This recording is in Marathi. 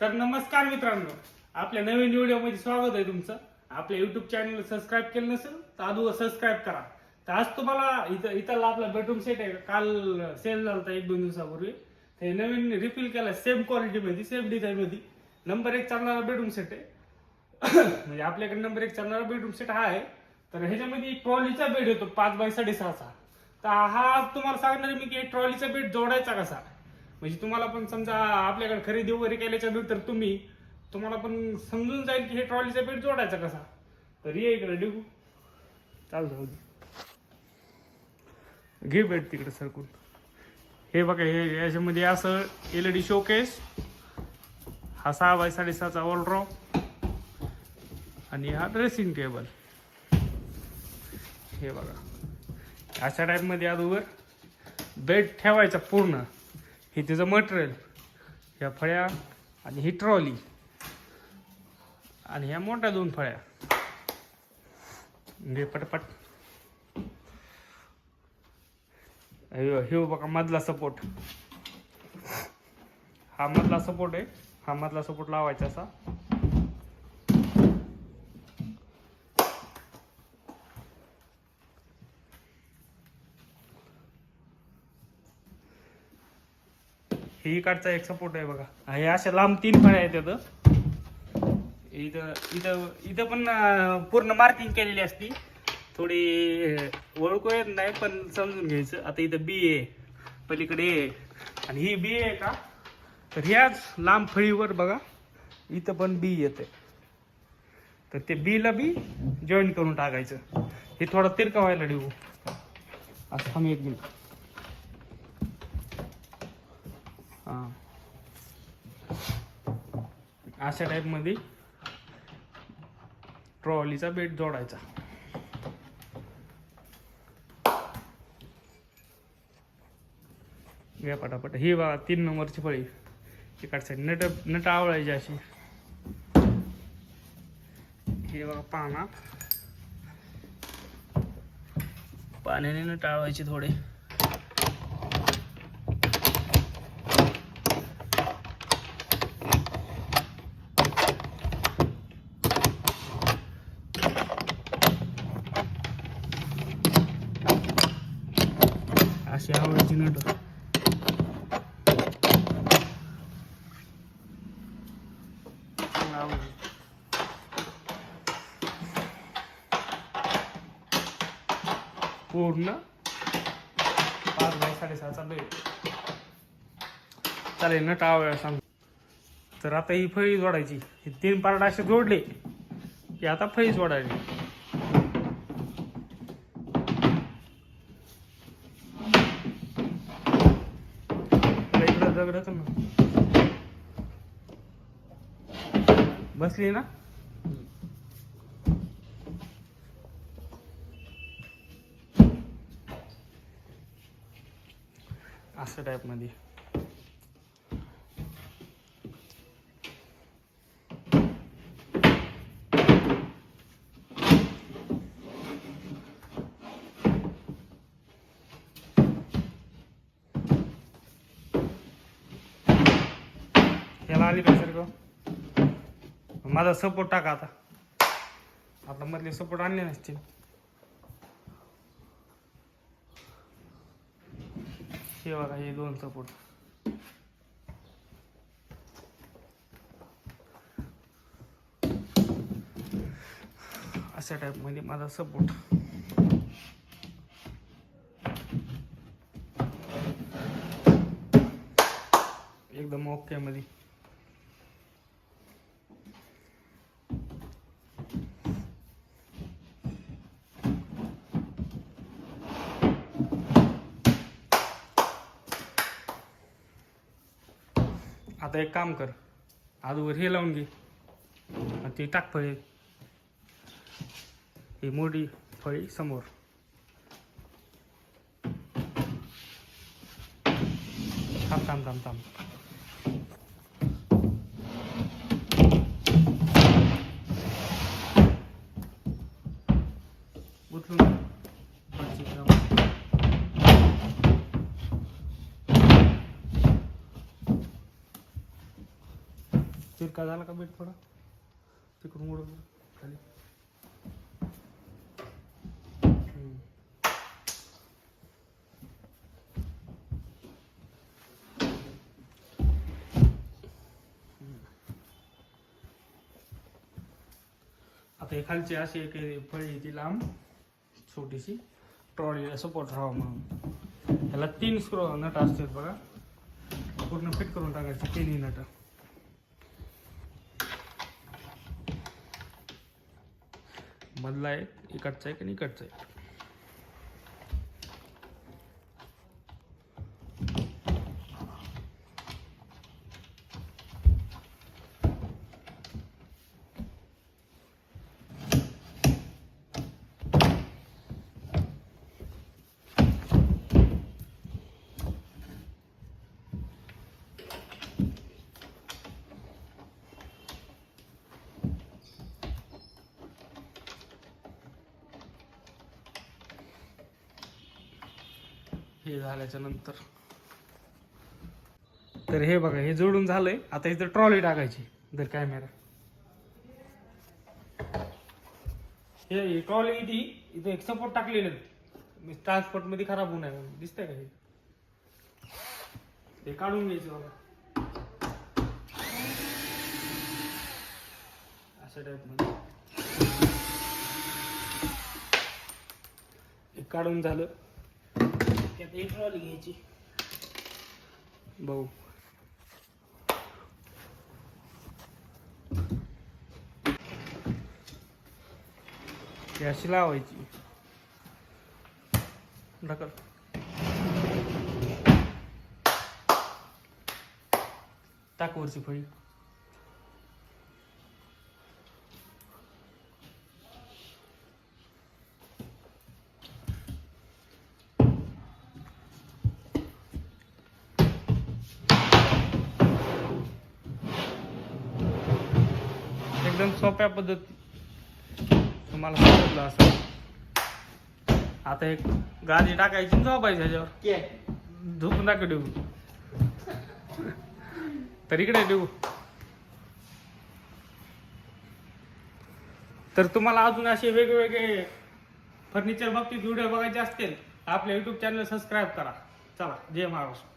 तर नमस्कार मित्रांनो, आपल्या नवीन व्हिडिओमध्ये स्वागत आहे तुमचं. आपल्या युट्यूब चॅनल सबस्क्राईब केलं नसेल तर आधी सबस्क्राईब करा. तर आज तुम्हाला इथला आपला बेडरूम सेट आहे. काल सेल झाला होता 1-2 दिवसापूर्वी. ते नवीन रिफिल केला, सेम क्वालिटी मध्ये, सेम डिझाईन मध्ये. नंबर 1 चालणारा बेडरूम सेट आहे. म्हणजे आपल्याकडे नंबर 1 चालणारा बेडरूम सेट हा आहे. तर ह्याच्यामध्ये ट्रॉलीचा बेड येतो 5 बाय 6.5चा. तर हा तुम्हाला सांगणार मी की ट्रॉलीचा बेड जोडायचा कसा. म्हणजे तुम्हाला पण समजा आपल्याकडे खरेदी वगैरे केल्याच्या नंतर तुम्हाला पण समजून जाईल की हे ट्रॉलीचा बेड जोडायचा कसा. तर ये इकडे डिगू, चालू जाऊ दे, घे बेड तिकडे सरकून. हे बघा, हे याच्यामध्ये असं LED शोकेस, हा 6 बाय 6.5चा वॉलड्रॉप आणि हा ड्रेसिंग टेबल. हे बघा, अशा टाईपमध्ये अगोदर बेड ठेवायचा पूर्ण. हे त्याचं मटेरियल, ह्या फळ्या आणि ही ट्रॉली आणि ह्या मोठ्या 2 फळ्या. घे पटपट. हे बघा मधला सपोर्ट, हा मधला सपोर्ट आहे. हा मधला सपोर्ट लावायचा असा. ही इकडचा एक सपोर्ट आहे बघा. हे अशा लांब 3 फळ्या आहेत इथं. इथं इथं पण पूर्ण मार्किंग केलेली असती. थोडी ओळखू येत नाही पण समजून घ्यायचं. आता इथं बी आहे, पलीकडे ए आणि ही बी आहे का. तर ह्याच लांब फळीवर बघा इथं पण बी येते. तर ते बीला बी जॉईन करून टाकायचं. हे थोडं तिरका व्हायला देऊ. असं थांब 1 मिनिट. हां, अशा टाईप मध्ये ट्रॉलीचा बेड जोडायचा. घ्या पटापट. ही बघा 3 नंबरची फळी. इकडच्या नट आवळायची अशी. हे बघा पाना, पाण्याने नट आवळायची थोडे. अशी आवळायची नट. पूर्ण 5 बाय 6.5चा बेड. चालेल, नट आवळा सांग. तर आता ही फळी जोडायची. हे 3 पार्ट असे जोडले की आता फळी जोडायची. इकडं दगड ना बसली ना. अशा टाईप मध्ये याला आली का सर. माझा सपोर्ट टाका. आता मधले सपोर्ट आणले नसतील. हे बघा, हे 2 सपोर्ट. अशा टाईप मध्ये माझा सपोर्ट. एकदम ओके मध्ये. आता एक काम कर, आजवर हे लावून घे आणि ते टाक फळी. ही मोठी फळी समोर. थांब थांब थांब थांब. उचलून चिरका झाला का बेट थोडा तिकडून उडून खाली. आता हे खालची अशी एक फळी ती लांब छोटीशी ट्रॉलीला सपोर्ट राहावा म्हणून ह्याला 3 स्क्रू नट असतात बघा, पूर्ण फिट करून टाकायचे 3 नट. मधला एक इकडचा एक आणि इकडचा एक. हे झाल्याच्या नंतर तर हे बघा हे जोडून झालंय. आता इथं ट्रॉली टाकायची. जर कॅमेरा हे ट्रॉली इथे एक सपोर्ट टाकलेले ट्रान्सपोर्ट मध्ये खराब होऊ नये दिसतंय का हे काढून घ्यायचं बघा अशा टाईप मध्ये. हे काढून झालं त्यात एक ट्रॉली घ्यायची भाऊ. ही अशी लावायची ढकल. टाक वरची फळी. एकदम सोप्या पद्धती तुम्हाला समजलं असं. आता एक गादी टाकायची झोपायची ह्याच्यावर झोपून टाक देऊ तर इकडे देऊ. तर तुम्हाला अजून असे वेगवेगळे फर्निचर बाबतीत व्हिडिओ बघायचे असतील आपल्या YouTube चॅनल सबस्क्राईब करा. चला जय महाराष्ट्र.